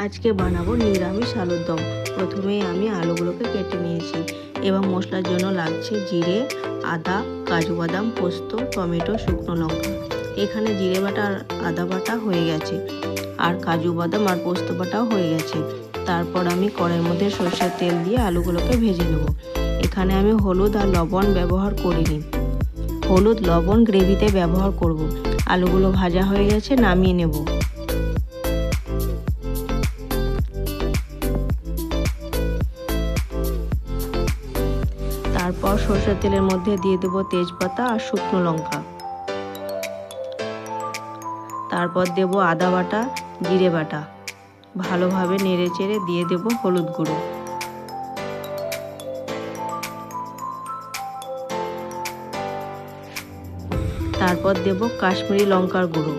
আজকে বানাবো নিরামিষ আলুর দম। প্রথমেই আমি আলুগুলোকে কেটে নিয়েছি এবং মশলার জন্য লাগছে জিরে, আদা, কাজু বাদাম, পোস্ত, টমেটো, শুকনো লঙ্কা। এখানে জিরে বাটা আর আদা বাটা হয়ে গেছে, আর কাজু বাদাম আর পোস্ত বাটাও হয়ে গেছে। তারপর আমি কড়াইয়ের মধ্যে সরষের তেল দিয়ে আলুগুলোকে ভেজে নেব। এখানে আমি হলুদ আর লবণ ব্যবহার করিনি, হলুদ লবণ গ্রেভিতে ব্যবহার করব। আলুগুলো ভাজা হয়ে গেছে, নামিয়ে নেব। তারপর সরষের তেলের মধ্যে দিয়ে দেব তেজপাতা আর শুকনো লঙ্কা। তারপর দেব আদা বাটা, জিরে বাটা। ভালোভাবে নেড়ে চেড়ে দিয়ে দেব হলুদ গুঁড়ো। তারপর দেব কাশ্মীরি লঙ্কার গুঁড়ো।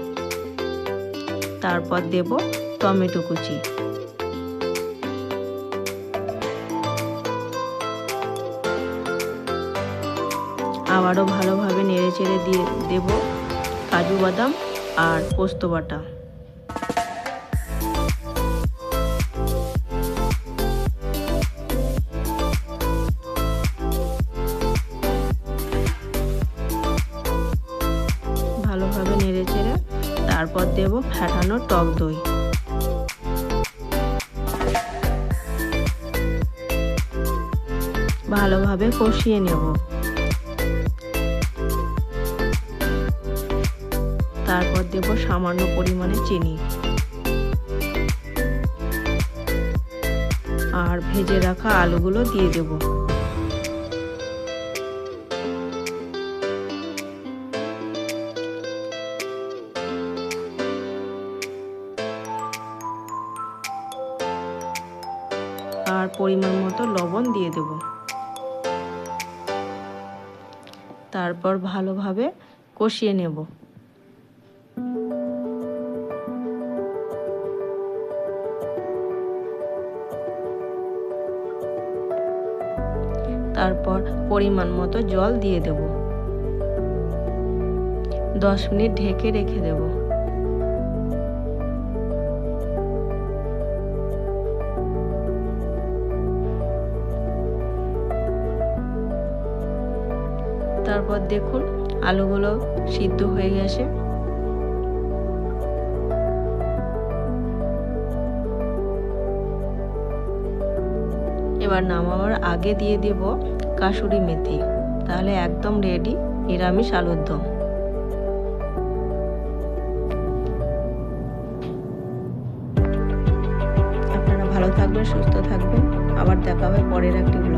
তারপর দেব টমেটো কুচি। আবারও ভালোভাবে নেড়ে চেড়ে দিয়ে দেব কাজু বাদাম আর পোস্ত বাটা। ভালোভাবে নেড়ে চেড়ে তারপর দেব ফেটানো টক দই। ভালোভাবে কষিয়ে নেব। তারপর দেব সামান্য পরিমাণে চিনি আর ভেজে রাখা আলুগুলো দিয়ে দেব। আর পরিমাণ মতো লবণ দিয়ে দেব। তারপর ভালোভাবে কষিয়ে নেব। তারপর পরিমাণ মতো জল দিয়ে দেব। 10 মিনিট ঢেকে রেখে দেব। তারপর দেখুন আলুগুলো সিদ্ধ হয়ে গেছে। এবার নামাবার আগে দিয়ে দেব কাসুরি মেথি। তাহলে একদম রেডি নিরামিষ আলুর দম। আপনারা ভালো থাকবেন, সুস্থ থাকবেন। আবার দেখা হবে পরের একটি ব্লগে।